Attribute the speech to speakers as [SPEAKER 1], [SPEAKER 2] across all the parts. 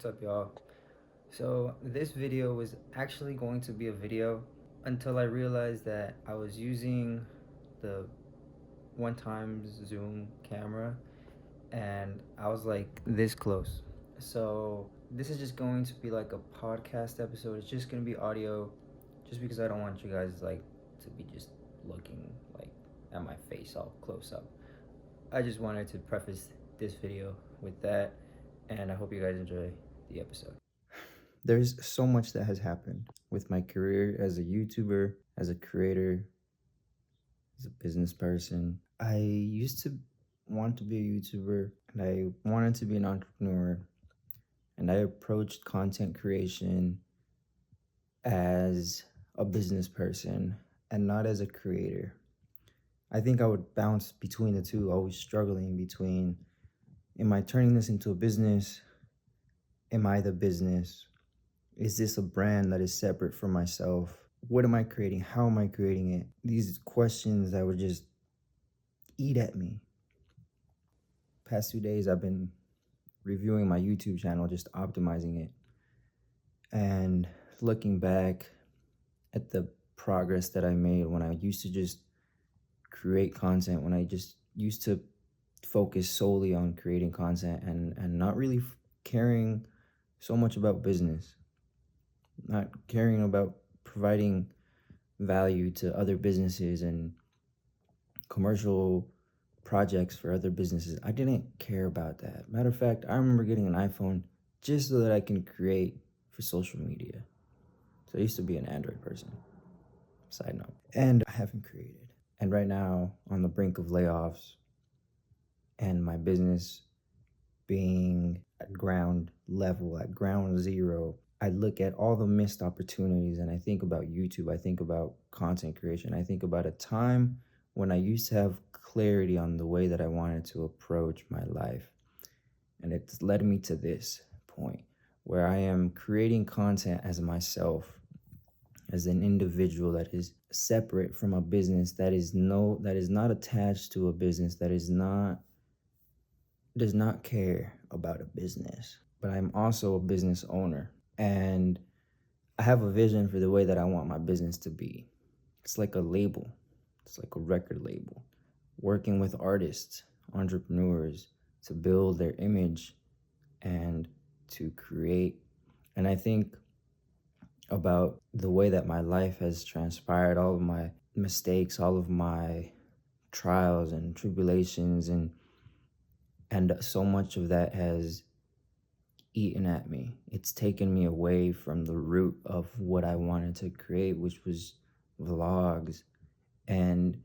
[SPEAKER 1] What's up, y'all? So, this video was actually going to be a video until I realized that I was using the one time Zoom camera and I was like this close. So, this is just going to be like a podcast episode. It's just going to be audio just because I don't want you guys like to be just looking like at my face all close up. I just wanted to preface this video with that, and I hope you guys enjoy the episode. There's so much that has happened with my career as a YouTuber, as a creator, as a business person. I used to want to be a YouTuber and I wanted to be an entrepreneur, and I approached content creation as a business person and not as a creator. I think I would bounce between the two, always struggling between, am I turning this into a business? Am I the business? Is this a brand that is separate from myself? What am I creating? How am I creating it? These questions that would just eat at me. Past 2 days, I've been reviewing my YouTube channel, just optimizing it, and looking back at the progress that I made when I used to just create content, when I just used to focus solely on creating content and not really caring so much about business, not caring about providing value to other businesses and commercial projects for other businesses. I didn't care about that. Matter of fact, I remember getting an iPhone just so that I can create for social media. So I used to be an Android person, side note. And I haven't created. And right now, on the brink of layoffs and my business being at ground level, at ground zero, I look at all the missed opportunities and I think about YouTube. I think about content creation. I think about a time when I used to have clarity on the way that I wanted to approach my life. And it's led me to this point where I am creating content as myself, as an individual that is separate from a business, that is not attached to a business, that does not care about a business. But I'm also a business owner, and I have a vision for the way that I want my business to be. It's like a label. It's like a record label. Working with artists, entrepreneurs to build their image and to create. And I think about the way that my life has transpired, all of my mistakes, all of my trials and tribulations, and so much of that has eaten at me. It's taken me away from the root of what I wanted to create, which was vlogs. And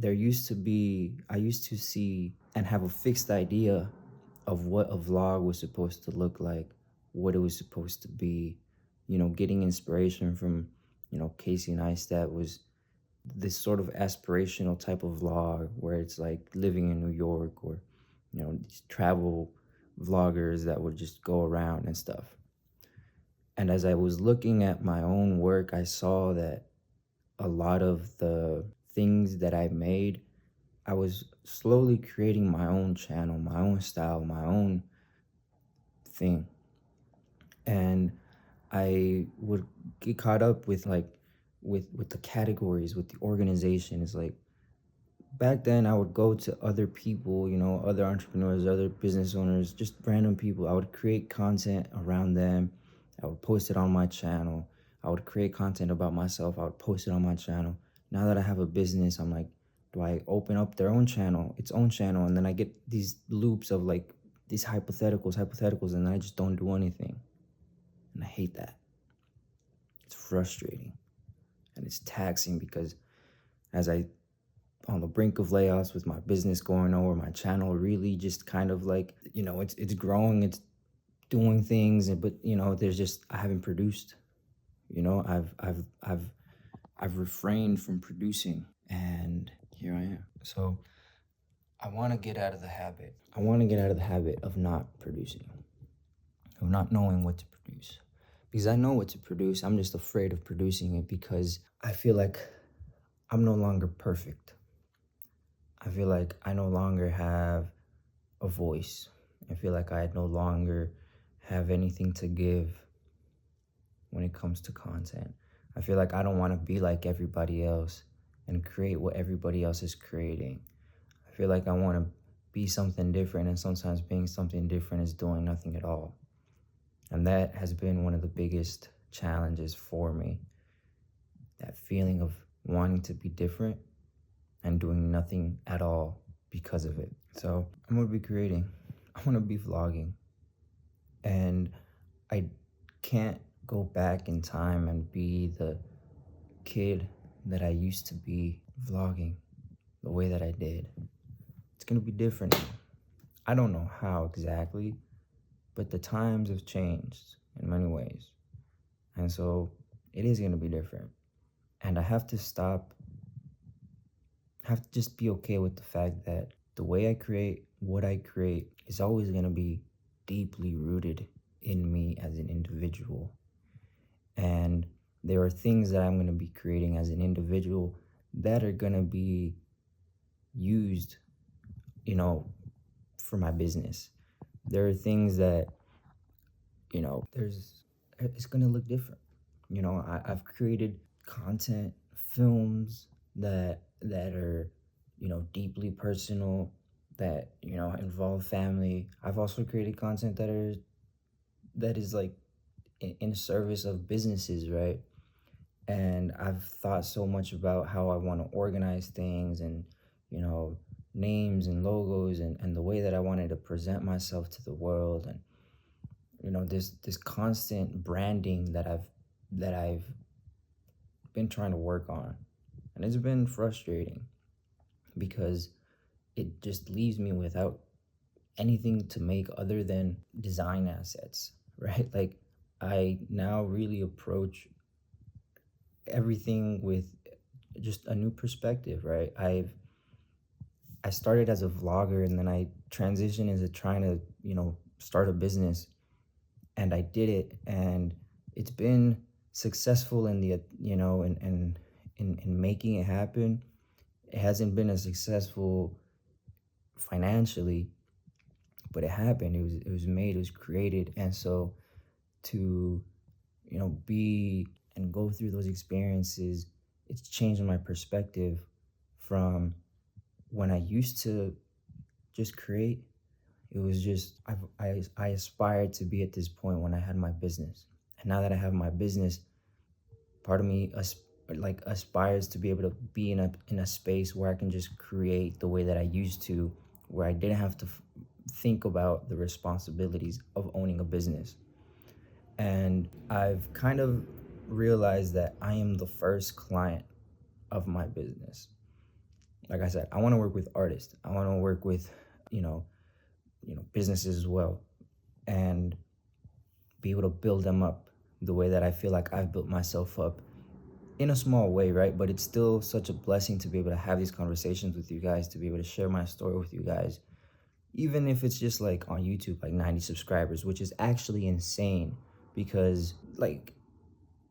[SPEAKER 1] I used to see and have a fixed idea of what a vlog was supposed to look like, what it was supposed to be. Getting inspiration from, Casey Neistat was this sort of aspirational type of vlog where it's like living in New York, or, these travel vloggers that would just go around and stuff. And as I was looking at my own work, I saw that a lot of the things that I made, I was slowly creating my own channel, my own style, my own thing. And I would get caught up with with the categories, with the organization. It's like back then I would go to other people, other entrepreneurs, other business owners, just random people. I would create content around them. I would post it on my channel. I would create content about myself. I would post it on my channel. Now that I have a business, I'm like, do I open up their own channel, its own channel? And then I get these loops of like these hypotheticals, and then I just don't do anything. And I hate that. It's frustrating and it's taxing because as I on the brink of layoffs with my business going over, my channel really just kind of like, it's growing, it's doing things, but there's just, I haven't produced. I've refrained from producing, and here I am. So I want to get out of the habit. I want to get out of the habit of not producing, of not knowing what to produce. Because I know what to produce. I'm just afraid of producing it because I feel like I'm no longer perfect. I feel like I no longer have a voice. I feel like I no longer have anything to give when it comes to content. I feel like I don't want to be like everybody else and create what everybody else is creating. I feel like I want to be something different, and sometimes being something different is doing nothing at all. And that has been one of the biggest challenges for me. That feeling of wanting to be different and doing nothing at all because of it. So I'm going to be creating, I'm going to be vlogging. And I can't go back in time and be the kid that I used to be vlogging the way that I did. It's going to be different now. I don't know how exactly, but the times have changed in many ways. And so it is going to be different. And I have to have to just be okay with the fact that the way I create, what I create, is always going to be deeply rooted in me as an individual. And there are things that I'm going to be creating as an individual that are going to be used, for my business. There are things that, it's going to look different. I've created content, films that are, deeply personal, that, involve family. I've also created content that is like in service of businesses, right? And I've thought so much about how I want to organize things, and, names and logos, and the way that I wanted to present myself to the world. And, this constant branding that I've been trying to work on. And it's been frustrating because it just leaves me without anything to make other than design assets, right? Like, I now really approach everything with just a new perspective, right? I started as a vlogger, and then I transitioned into trying to, start a business. And I did it, and it's been successful in the, in making it happen. It hasn't been as successful financially, but it happened. It was made, it was created. And so to, be and go through those experiences, it's changed my perspective from when I used to just create. It was just, I aspired to be at this point when I had my business. And now that I have my business, part of me aspires to be able to be in a space where I can just create the way that I used to, where I didn't have to think about the responsibilities of owning a business. And I've kind of realized that I am the first client of my business. Like I said, I want to work with artists. I want to work with, businesses as well, and be able to build them up the way that I feel like I've built myself up in a small way, right? But it's still such a blessing to be able to have these conversations with you guys, to be able to share my story with you guys, even if it's just like on YouTube, like 90 subscribers, which is actually insane because like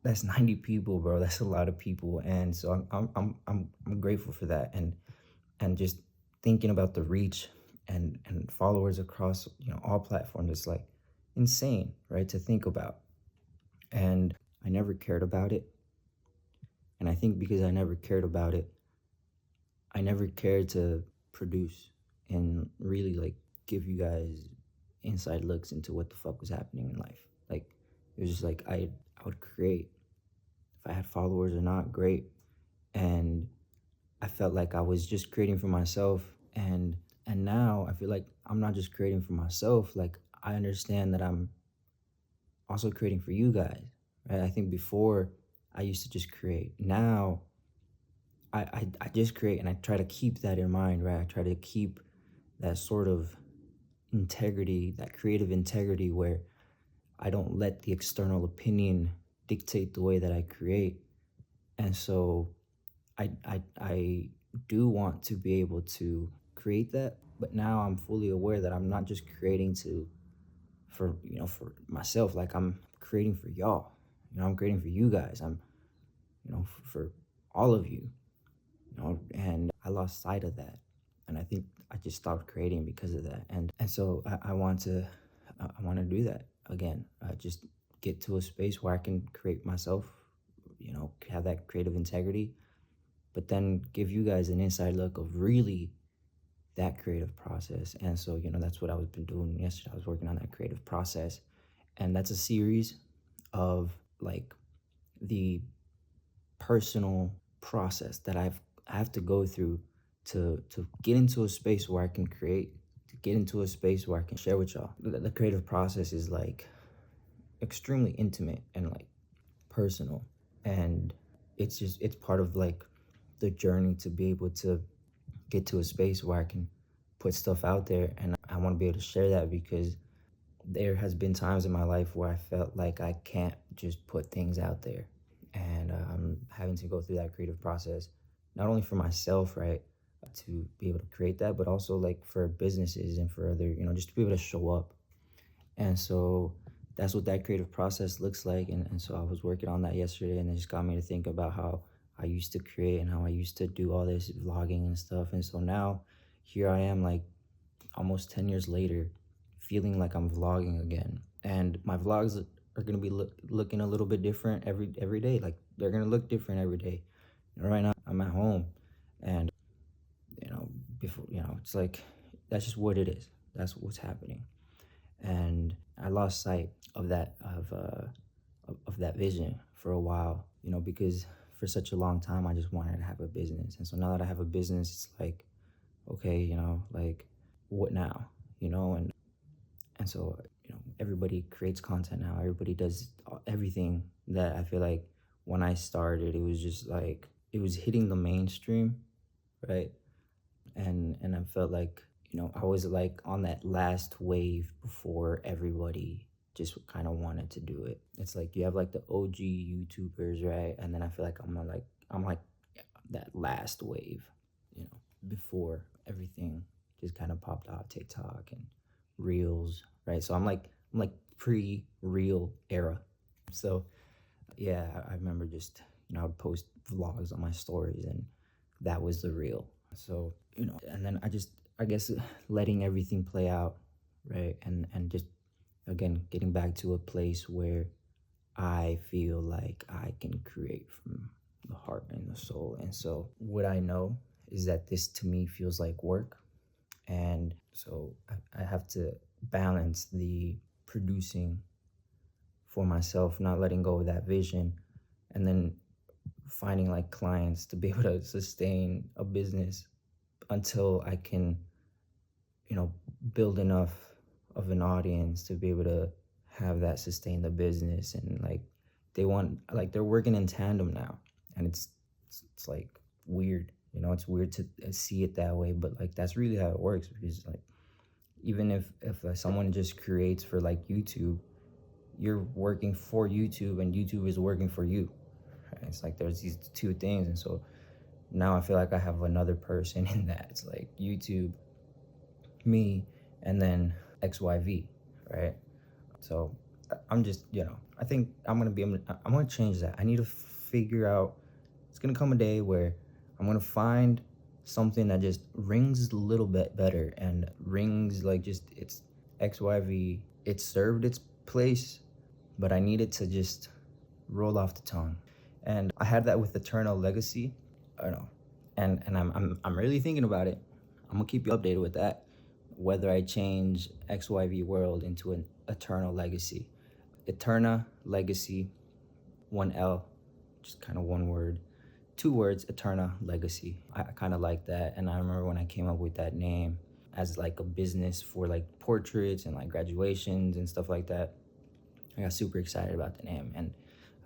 [SPEAKER 1] that's 90 people, bro. That's a lot of people. And so I'm grateful for that. And just thinking about the reach and followers across, all platforms, it's like insane, right, to think about. And I never cared about it. And I think because I never cared about it, I never cared to produce and really like give you guys inside looks into what the fuck was happening in life. Like, it was just like I would create. If I had followers or not, great. And I felt like I was just creating for myself. And now I feel like I'm not just creating for myself. Like, I understand that I'm also creating for you guys, right? I think before I used to just create. Now I just create, and I try to keep that in mind, right? I try to keep that sort of integrity, that creative integrity, where I don't let the external opinion dictate the way that I create. And so I do want to be able to create that, but now I'm fully aware that I'm not just creating for myself. Like, I'm creating for y'all. I'm creating for you guys. I'm, for all of you. And I lost sight of that. And I think I just stopped creating because of that. And so I want to do that. again, just get to a space where I can create myself, have that creative integrity, but then give you guys an inside look of really that creative process. And so, that's what I was been doing yesterday. I was working on that creative process. And that's a series of like the personal process that I have to go through to get into a space where I can create, to get into a space where I can share with y'all. The creative process is like extremely intimate and like personal, and it's part of like the journey to be able to get to a space where I can put stuff out there, and I want to be able to share that because there has been times in my life where I felt like I can't just put things out there, and I'm having to go through that creative process, not only for myself, right, to be able to create that, but also like for businesses and for other, just to be able to show up. And so that's what that creative process looks like. And so I was working on that yesterday, and it just got me to think about how I used to create and how I used to do all this vlogging and stuff. And so now here I am, like almost 10 years later, feeling like I'm vlogging again. And my vlogs are going to be looking a little bit different every day. Like they're going to look different every day. Right now I'm at home, and before, it's like that's just what it is. That's what's happening. And I lost sight of that vision for a while, because for such a long time I just wanted to have a business. And so now that I have a business, it's like, okay, like what now? And so, everybody creates content now. Everybody does everything that I feel like when I started, it was just like it was hitting the mainstream, right? And I felt like, I was like on that last wave before everybody just kind of wanted to do it. It's like you have like the OG YouTubers, right? And then I feel like I'm like that last wave, before everything just kind of popped off, TikTok and Reels, right? So I'm like pre-Reel era. So yeah, I remember just, I would post vlogs on my stories, and that was the Reel. So, and then I guess letting everything play out, right? And just, again, getting back to a place where I feel like I can create from the heart and the soul. And so what I know is that this to me feels like work. And so I have to balance the producing for myself, not letting go of that vision, and then finding like clients to be able to sustain a business until I can, build enough of an audience to be able to have that sustain the business. And like they're working in tandem now, and it's like weird, it's weird to see it that way, but like that's really how it works. Because like even if someone just creates for like YouTube, you're working for YouTube and YouTube is working for you. It's like there's these two things. And so now I feel like I have another person in that. It's like YouTube, me, and then XYV, right? So I'm just, I think I'm gonna change that. I need to figure out, it's gonna come a day where I'm gonna find something that just rings a little bit better, and rings like just it's XYV. It served its place, but I need it to just roll off the tongue. And I had that with Eternal Legacy. I don't know. And I'm really thinking about it. I'm gonna keep you updated with that, whether I change XYV World into an Eternal Legacy. Eterna Legacy, 1L, just kind of one word. 2 words, Eterna Legacy. I kind of like that. And I remember when I came up with that name as like a business for like portraits and like graduations and stuff like that, I got super excited about the name. And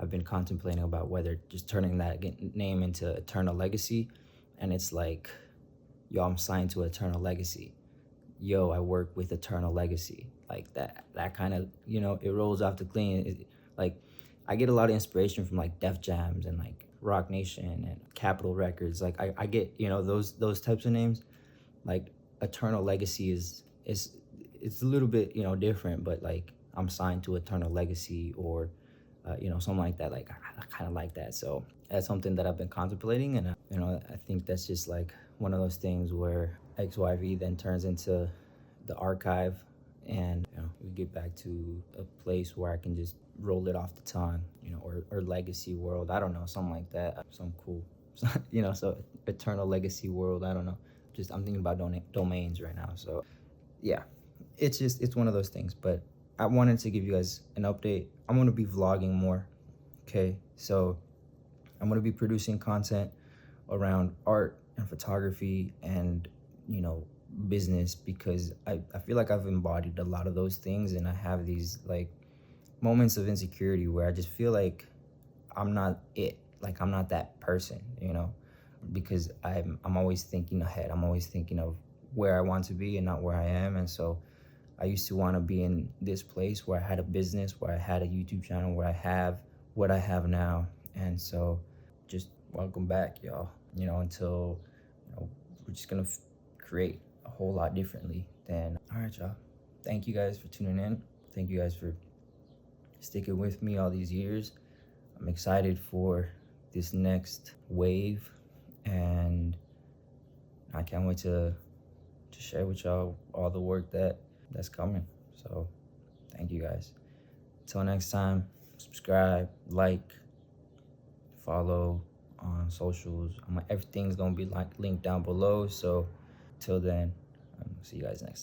[SPEAKER 1] I've been contemplating about whether just turning that name into Eternal Legacy. And it's like, yo, I'm signed to Eternal Legacy. Yo, I work with Eternal Legacy. Like that kind of, it rolls off the clean. Like I get a lot of inspiration from like Def Jams and like Rock Nation and Capitol Records. Like I get, those types of names. Like Eternal Legacy is it's a little bit, different, but like I'm signed to Eternal Legacy, or something like that. Like I kind of like that. So that's something that I've been contemplating. And I think that's just like one of those things where XYV then turns into the archive and we get back to a place where I can just roll it off the tongue, or legacy world. I don't know, something like that, some cool, so eternal legacy world. I don't know. Just I'm thinking about domains right now. So yeah, it's one of those things. But I wanted to give you guys an update. I'm gonna be vlogging more. Okay, so I'm gonna be producing content around art and photography and business, because I feel like I've embodied a lot of those things, and I have these like moments of insecurity where I just feel like I'm not it, like I'm not that person, because I'm always thinking ahead. I'm always thinking of where I want to be and not where I am. And so I used to want to be in this place where I had a business, where I had a YouTube channel, where I have what I have now. And so just welcome back, y'all. Until we're just gonna create a whole lot differently. Then all right, y'all. Thank you guys for tuning in. Thank you guys for sticking with me all these years. I'm excited for this next wave, and I can't wait to share with y'all all the work that's coming. So thank you guys. Until next time, subscribe, like, follow on socials. Everything's gonna be linked down below. So till then, see you guys next time.